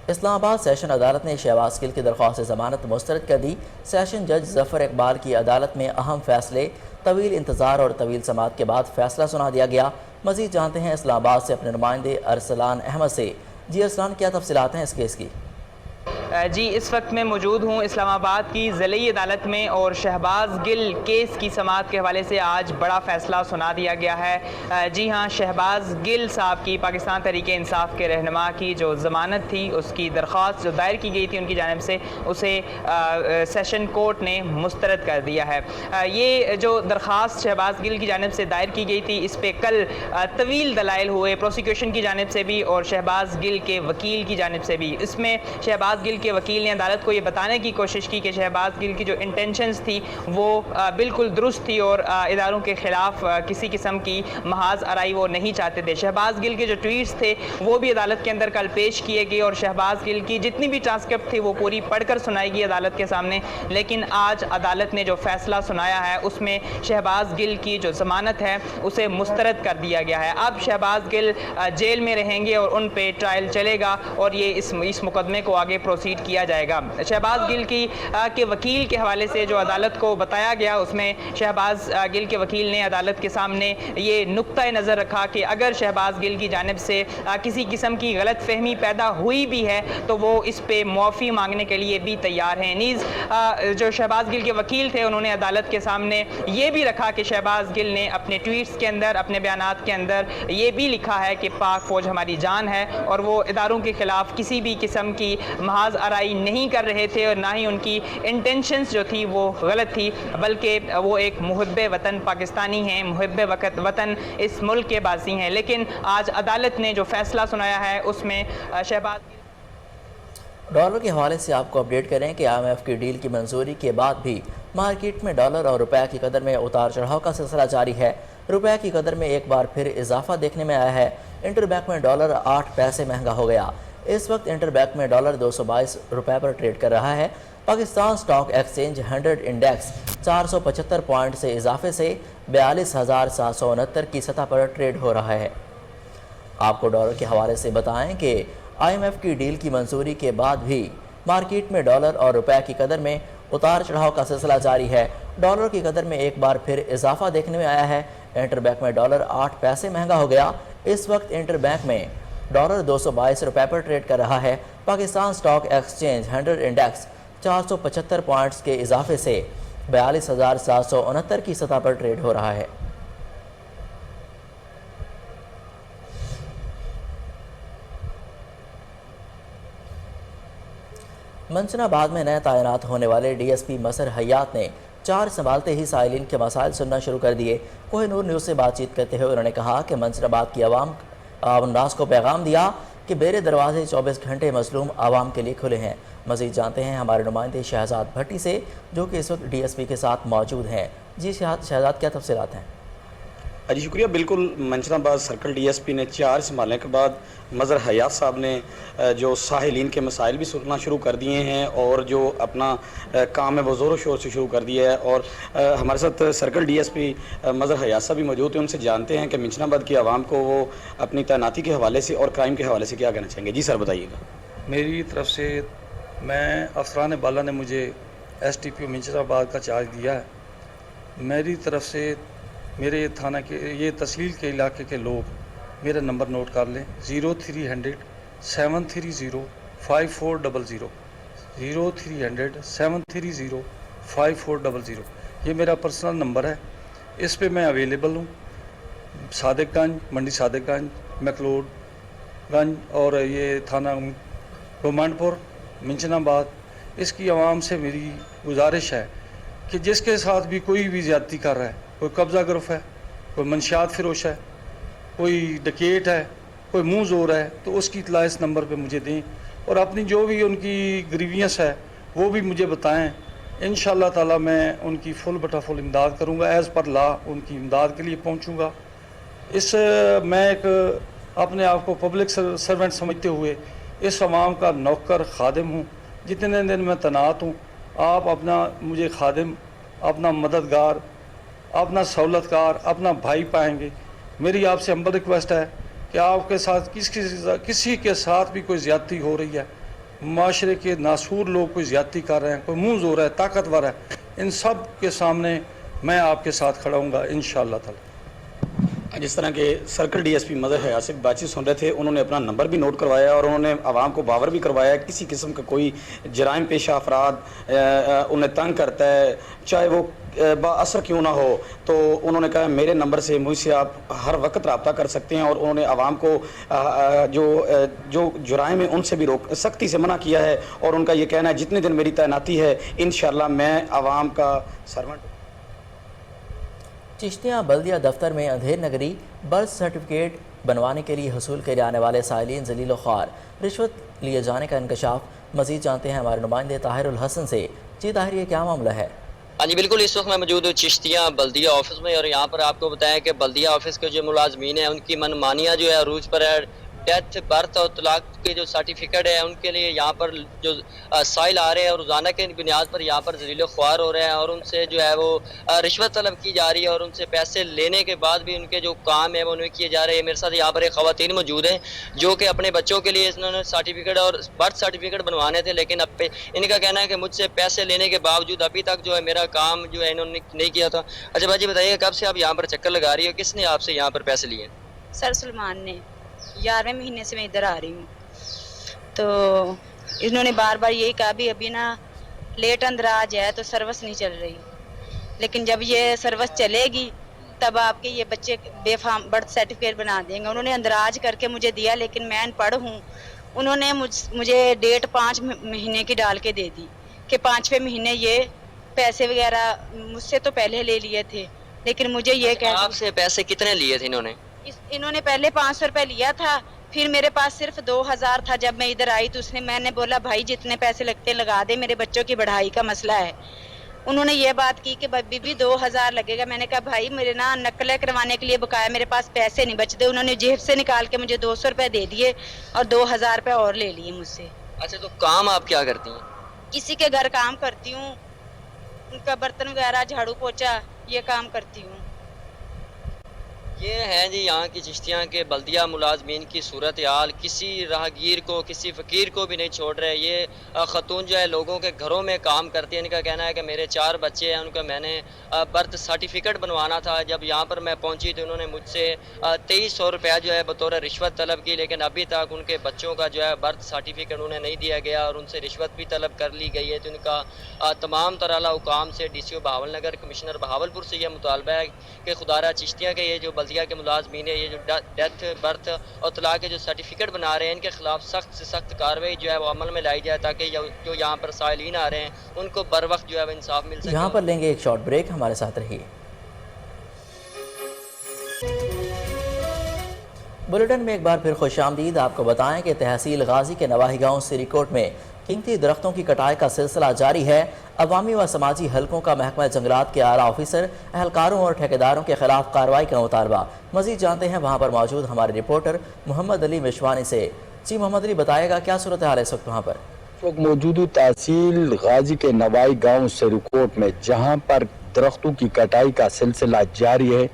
اسلام آباد سیشن عدالت نے شہباز گل کی درخواست ضمانت مسترد کر دی۔ سیشن جج ظفر اقبال کی عدالت میں اہم فیصلے، طویل انتظار اور طویل سماعت کے بعد فیصلہ سنا دیا گیا۔ مزید جانتے ہیں اسلام آباد سے اپنے نمائندے ارسلان احمد سے۔ جی ارسلان، کیا تفصیلات ہیں اس کیس کی؟ جی، اس وقت میں موجود ہوں اسلام آباد کی ضلعی عدالت میں، اور شہباز گل کیس کی سماعت کے حوالے سے آج بڑا فیصلہ سنا دیا گیا ہے۔ جی ہاں، شہباز گل صاحب کی پاکستان تحریک انصاف کے رہنما کی جو ضمانت تھی، اس کی درخواست جو دائر کی گئی تھی ان کی جانب سے، اسے سیشن کورٹ نے مسترد کر دیا ہے۔ یہ جو درخواست شہباز گل کی جانب سے دائر کی گئی تھی، اس پہ کل طویل دلائل ہوئے، پروسیکیوشن کی جانب سے بھی اور شہباز گل کے وکیل کی جانب سے بھی۔ اس میں شہباز گل کے وکیل نے عدالت کو یہ بتانے کی کوشش کی کہ شہباز گل کی جو انٹینشنز تھی وہ بالکل درست تھی اور اداروں کے خلاف کسی قسم کی محاذ آرائی وہ نہیں چاہتے تھے۔ شہباز گل کے جو ٹویٹس تھے وہ بھی عدالت کے اندر کل پیش کیے گئے، اور شہباز گل کی جتنی بھی ٹرانسکرپٹ تھی وہ پوری پڑھ کر سنائی گئی عدالت کے سامنے۔ لیکن آج عدالت نے جو فیصلہ سنایا ہے اس میں شہباز گل کی جو ضمانت ہے اسے مسترد کر دیا گیا ہے۔ اب شہباز گل جیل میں رہیں گے اور ان پہ ٹرائل چلے گا، اور یہ اس مقدمے کو آگے پروسیڈ ٹریٹ کیا جائے گا۔ شہباز گل کے وکیل کے حوالے سے جو عدالت کو بتایا گیا، اس میں شہباز گل کے وکیل نے عدالت کے سامنے یہ نقطہ نظر رکھا کہ اگر شہباز گل کی جانب سے کسی قسم کی غلط فہمی پیدا ہوئی بھی ہے تو وہ اس پہ معافی مانگنے کے لیے بھی تیار ہیں۔ نیز جو شہباز گل کے وکیل تھے انہوں نے عدالت کے سامنے یہ بھی رکھا کہ شہباز گل نے اپنے ٹویٹس کے اندر، اپنے بیانات کے اندر یہ بھی لکھا ہے کہ پاک فوج ہماری جان ہے، اور وہ اداروں کے خلاف کسی بھی قسم کی محاذ آرائی نہیں کر رہے تھے، اور نہ ہی ان کی انٹینشنز جو تھی وہ غلط تھی، بلکہ وہ ایک محب وطن پاکستانی ہیں، محب وطن اس ملک کے باسی ہیں۔ لیکن آج عدالت نے جو فیصلہ سنایا ہے اس میں شہباز ڈالر کے حوالے سے آپ کو اپڈیٹ کریں کہ IMF کی ڈیل کی منظوری کے بعد بھی مارکیٹ میں ڈالر اور روپے کی قدر میں اتار چڑھاؤ کا سلسلہ جاری ہے۔ روپے کی قدر میں ایک بار پھر اضافہ دیکھنے میں آیا ہے۔ انٹر بینک میں ڈالر 8 پیسے مہنگا ہو گیا۔ اس وقت انٹر بینک میں ڈالر 222 روپے پر ٹریڈ کر رہا ہے۔ Pakistan stock exchange 100 index 475 point سے اضافے سے 42,769 کی سطح پر ٹریڈ ہو رہا ہے۔ آپ کو ڈالر کے حوالے سے بتائیں کہ IMF کی ڈیل کی منظوری کے بعد بھی مارکیٹ میں ڈالر اور روپے کی قدر میں اتار چڑھاؤ کا سلسلہ جاری ہے۔ ڈالر کی قدر میں ایک بار پھر اضافہ دیکھنے میں آیا ہے۔ انٹر بینک میں ڈالر 8 پیسے مہنگا ہو گیا۔ اس وقت انٹر بینک میں ڈالر 222 روپے پر ٹریڈ کر رہا ہے۔ Pakistan stock exchange 100 index 475 points کے اضافے سے 42,769 کی سطح پر ٹریڈ ہو رہا ہے۔ منشن آباد میں نئے تعینات ہونے والے DSP مسر حیات نے چارج سنبھالتے ہی سائلین کے مسائل سننا شروع کر دیے۔ کوہ نور نیوز سے بات چیت کرتے ہوئے انہوں نے کہا کہ منشن آباد کی عوام الناس کو پیغام دیا کہ بیرے دروازے 24 گھنٹے مظلوم عوام کے لیے کھلے ہیں۔ مزید جانتے ہیں ہمارے نمائندے شہزاد بھٹی سے، جو کہ اس وقت DSP کے ساتھ موجود ہیں۔ جی شہزاد، کیا تفصیلات ہیں؟ جی شکریہ۔ بالکل، منشن آباد سرکل DSP نے چارج سنبھالنے کے بعد مظہر حیات صاحب نے جو ساحلین کے مسائل بھی سننا شروع کر دیے ہیں اور جو اپنا کام ہے وہ زور و شور سے شروع کر دیا ہے، اور ہمارے ساتھ سرکل DSP مظہر حیات صاحب بھی موجود ہیں۔ ان سے جانتے ہیں کہ منشن آباد کی عوام کو وہ اپنی تعیناتی کے حوالے سے اور کرائم کے حوالے سے کیا کہنا چاہیں گے۔ جی سر، بتائیے گا۔ میری طرف سے میں افسران بالا نے مجھے STPO منشن آباد کا چارج دیا ہے۔ میری طرف سے میرے تھانہ کے یہ تحصیل کے علاقے کے لوگ میرا نمبر نوٹ کر لیں، 0300 730 5400 0300 730 5400۔ یہ میرا پرسنل نمبر ہے، اس پہ میں اویلیبل ہوں۔ صادق گنج، منڈی صادق گنج، میکلوڈ گنج اور یہ تھانہ رومانڈ پور، منشن آباد، اس کی عوام سے میری گزارش ہے کہ جس کے ساتھ بھی کوئی بھی زیادتی کر رہا ہے، کوئی قبضہ گرف ہے، کوئی منشیات فروش ہے، کوئی ڈکیٹ ہے، کوئی منہ زور ہے، تو اس کی اطلاع اس نمبر پہ مجھے دیں، اور اپنی جو بھی ان کی گریوینس ہے وہ بھی مجھے بتائیں۔ انشاءاللہ تعالی میں ان کی فل بٹا فل امداد کروں گا، ایز پر لا ان کی امداد کے لیے پہنچوں گا۔ میں ایک اپنے آپ کو پبلک سرونٹ سمجھتے ہوئے اس عوام کا نوکر خادم ہوں۔ جتنے دن میں تعینات ہوں، آپ اپنا مجھے خادم، اپنا مددگار، اپنا سہولت کار، اپنا بھائی پائیں گے۔ میری آپ سے ہمبل ریکویسٹ ہے کہ آپ کے ساتھ کسی کے ساتھ بھی کوئی زیادتی ہو رہی ہے، معاشرے کے ناسور لوگ کوئی زیادتی کر رہے ہیں، کوئی منہ زور ہے، طاقتور ہے، ان سب کے سامنے میں آپ کے ساتھ کھڑا ہوں گا انشاءاللہ تعالی۔ جس طرح کے سرکل DSP مظہر حیات سے بات چیت سن رہے تھے، انہوں نے اپنا نمبر بھی نوٹ کروایا اور انہوں نے عوام کو باور بھی کروایا کسی قسم کا کوئی جرائم پیشہ افراد انہیں تنگ کرتا ہے، چاہے وہ با اثر کیوں نہ ہو، تو انہوں نے کہا میرے نمبر سے مجھ سے آپ ہر وقت رابطہ کر سکتے ہیں، اور انہوں نے عوام کو جو جرائم ہیں ان سے بھی سختی سے منع کیا ہے، اور ان کا یہ کہنا ہے جتنے دن میری تعیناتی ہے انشاءاللہ میں عوام کا سرونٹ۔ چشتیاں بلدیہ دفتر میں اندھیر نگری برتھ سرٹیفکیٹ بنوانے کے لیے حصول کے جانے والے سائلین ذلیل و خوار، رشوت لیے جانے کا انکشاف۔ مزید جانتے ہیں ہمارے نمائندے طاہر الحسن سے۔ جی طاہر، یہ کیا معاملہ ہے؟ ہاں جی بالکل، اس وقت میں موجود ہوں چشتیاں بلدیہ آفس میں، اور یہاں پر آپ کو بتایا کہ بلدیہ آفس کے جو ملازمین ہیں ان کی منمانیاں جو ہے عروج پر ہے۔ ڈیتھ برتھ اور طلاق کے جو سرٹیفکیٹ ہے ان کے لیے یہاں پر جو سائل آ رہے ہیں اور روزانہ کے بنیاد پر یہاں پر ذلیل و خوار ہو رہے ہیں اور ان سے جو ہے وہ رشوت طلب کی جا رہی ہے اور ان سے پیسے لینے کے بعد بھی ان کے جو کام ہے وہ نہیں کیے جا رہے ہیں. میرے ساتھ یہاں پر ایک خواتین موجود ہیں جو کہ اپنے بچوں کے لیے انہوں نے سرٹیفکیٹ اور برتھ سرٹیفکیٹ بنوانے تھے, لیکن اب ان کا کہنا ہے کہ مجھ سے پیسے لینے کے باوجود ابھی تک جو ہے میرا کام جو ہے انہوں نے نہیں کیا تھا. اچھا بھائی بتائیے کب سے آپ یہاں پر چکر لگا رہی ہو, کس نے آپ سے یہاں پر پیسے لیے؟ سر سلمان نے. 11ویں مہینے سے میں ادھر آ رہی ہوں تو انہوں نے بار بار یہی کہا بھی ابھی نا لیٹ اندراج ہے تو سروس نہیں چل رہی, لیکن جب یہ سروس چلے گی تب آپ کے یہ بچے بے فارم برتھ سرٹیفکیٹ بنا دیں گے. انہوں نے اندراج کر کے مجھے دیا, لیکن میں ان پڑھ ہوں, انہوں نے مجھے ڈیٹ 5 مہینے کی ڈال کے دے دی کہ 5ویں مہینے یہ پیسے وغیرہ مجھ سے تو پہلے لے لیے تھے, لیکن مجھے یہ کہ آپ سے پیسے کتنے لیے تھے انہوں نے پہلے 500 روپے لیا تھا, پھر میرے پاس صرف 2000 تھا. جب میں ادھر آئی تو میں نے بولا بھائی جتنے پیسے لگتے ہیں لگا دے, میرے بچوں کی پڑھائی کا مسئلہ ہے. انہوں نے یہ بات کی کہ بی بی 2000 لگے گا. میں نے کہا بھائی میرے نا نقلیں کروانے کے لیے بقایا میرے پاس پیسے نہیں بچتے. انہوں نے جیب سے نکال کے مجھے 200 روپے دے دیے اور 2000 روپے اور لے لیے مجھ سے. اچھا تو کام آپ کیا کرتی ہیں؟ کسی کے گھر کام کرتی ہوں, ان کا برتن وغیرہ جھاڑو پوچھا یہ کام کرتی ہوں. یہ ہے جی یہاں کی چشتیاں کے بلدیہ ملازمین کی صورتحال, کسی راہگیر کو کسی فقیر کو بھی نہیں چھوڑ رہے. یہ خاتون جو ہے لوگوں کے گھروں میں کام کرتی ہے. ان کا کہنا ہے کہ میرے 4 بچے ہیں, ان کا میں نے برتھ سرٹیفکیٹ بنوانا تھا. جب یہاں پر میں پہنچی تو انہوں نے مجھ سے 2300 روپیہ جو ہے بطور رشوت طلب کی, لیکن ابھی تک ان کے بچوں کا جو ہے برتھ سرٹیفکیٹ انہیں نہیں دیا گیا اور ان سے رشوت بھی طلب کر لی گئی ہے. تو ان کا تمام ترالہ حکام سے DCO بہاول نگر کمشنر بہاولپور سے یہ مطالبہ ہے کہ خدارہ چشتیاں کے یہ جو بلدیہ کے ملازمین ہیں, یہ جو ڈیتھ برتھ اور طلاق کے جو سرٹیفکیٹ بنا رہے ہیں ان کے خلاف سخت سے سخت کارروائی جو ہے وہ عمل میں لائی جائے تاکہ جو یہاں پر سائلین آ رہے ہیں ان کو بر وقت جو ہے وہ انصاف مل سکے. یہاں پر لیں گے ایک شارٹ بریک, ہمارے ساتھ رہیے. بلیٹن میں ایک بار پھر خوش آمدید. آپ کو بتائیں کہ تحصیل غازی کے نواحی گاؤں سری کوٹ میں قیمتی درختوں کی کٹائی کا سلسلہ جاری ہے. عوامی و سماجی حلقوں کا محکمہ جنگلات کے اعلیٰ آفیسر, اہلکاروں اور ٹھیکیداروں کے خلاف کارروائی کا مطالبہ. مزید جانتے ہیں وہاں پر موجود ہمارے رپورٹر محمد علی مشوانی سے. جی محمد علی, بتائے گا کیا صورتحال ہے اس وقت وہاں پر؟ موجود تحصیل غازی کے نوائی گاؤں سری کوٹ میں جہاں پر درختوں کی کٹائی کا سلسلہ جاری ہے.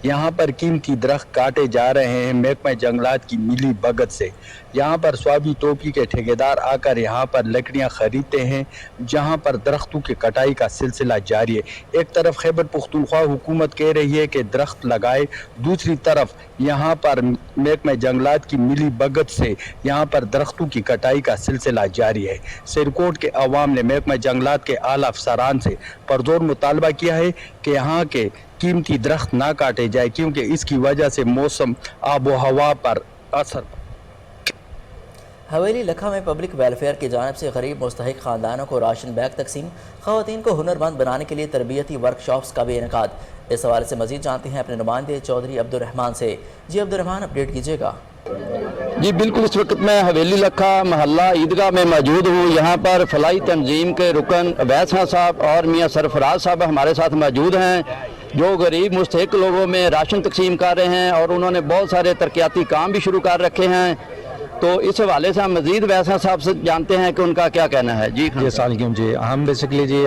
یہاں پر قیمتی درخت کاٹے جا رہے ہیں محکمہ جنگلات کی ملی بھگت سے. یہاں پر سوابی ٹوپی کے ٹھیکیدار آ کر یہاں پر لکڑیاں خریدتے ہیں جہاں پر درختوں کی کٹائی کا سلسلہ جاری ہے. ایک طرف خیبر پختونخوا حکومت کہہ رہی ہے کہ درخت لگائے, دوسری طرف یہاں پر محکمہ جنگلات کی ملی بھگت سے یہاں پر درختوں کی کٹائی کا سلسلہ جاری ہے. سریکوٹ کے عوام نے محکمہ جنگلات کے اعلیٰ افسران سے پرزور مطالبہ کیا ہے کہ یہاں کے قیمتی درخت نہ کاٹے جائے کیونکہ اس کی وجہ سے موسم آب و ہوا پر اثر. حویلی لکھا میں پبلک ویلفیئر کی جانب سے غریب مستحق خاندانوں کو راشن بیگ تقسیم, خواتین کو ہنرمند بنانے کے لیے تربیتی ورکشاپس کا بھی انعقاد. اس حوالے سے مزید جانتے ہیں اپنے نمائندے چودھری عبد الرحمان سے. جی عبد الرحمان, اپڈیٹ کیجیے گا. جی بالکل, اس وقت میں حویلی لکھا محلہ عیدگاہ میں موجود ہوں. یہاں پر فلاحی تنظیم کے رکن عبید صاحب اور میاں سرفراز صاحب ہمارے ساتھ موجود ہیں جو غریب مستحق لوگوں میں راشن تقسیم کر رہے ہیں اور انہوں نے بہت سارے ترقیاتی کام بھی شروع کر رکھے ہیں. تو اس حوالے سے ہم مزید ویسا صاحب سے جانتے ہیں کہ ان کا کیا کہنا ہے. جی السلام علیکم. جی ہم بیسیکلی جی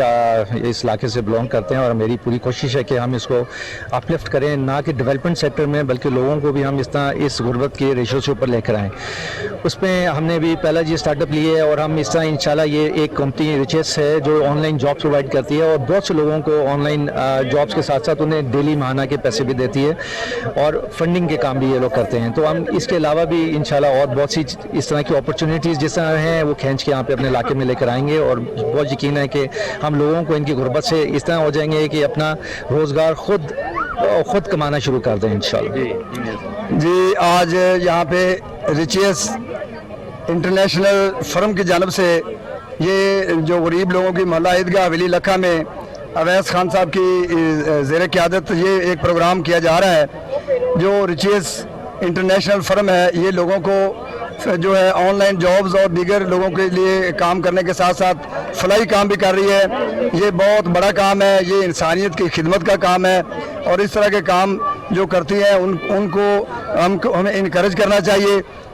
اس علاقے سے بلانگ کرتے ہیں اور میری پوری کوشش ہے کہ ہم اس کو اپ لفٹ کریں, نہ کہ ڈیولپمنٹ سیکٹر میں بلکہ لوگوں کو بھی ہم اس طرح اس غربت کے ریشو سے اوپر لے کر آئیں. اس میں ہم نے بھی پہلا جی اسٹارٹ اپ لیے ہے اور ہم اس طرح انشاءاللہ یہ ایک کمپنی ریچیس ہے جو آن لائن جاب پرووائڈ کرتی ہے اور بہت سے لوگوں کو آن لائن جابس کے ساتھ ساتھ انہیں ڈیلی ماہانہ کے پیسے بھی دیتی ہے اور فنڈنگ کے کام بھی یہ لوگ کرتے ہیں. تو ہم اس کے علاوہ بھی انشاءاللہ اور بہت سی اس طرح کی اپرچونیٹیز جس طرح ہیں وہ کھینچ کے یہاں پہ اپنے علاقے میں لے کر آئیں گے اور بہت یقین ہے کہ ہم لوگوں کو ان کی غربت سے اس طرح ہو جائیں گے کہ اپنا روزگار خود کمانا شروع کر دیں انشاءاللہ. جی آج یہاں پہ ریچیس انٹرنیشنل فرم کی جانب سے یہ جو غریب لوگوں کی محلہ عیدگاہ حویلی لکھا میں اویس خان صاحب کی زیر قیادت یہ ایک پروگرام کیا جا رہا ہے. جو ریچیس انٹرنیشنل فرم ہے یہ لوگوں کو جو ہے آن لائن جابز اور دیگر لوگوں کے لیے کام کرنے کے ساتھ ساتھ فلاحی کام بھی کر رہی ہے. یہ بہت بڑا کام ہے, یہ انسانیت کی خدمت کا کام ہے اور اس طرح کے کام جو کرتی ہیں ان کو ہمیں انکریج کرنا چاہیے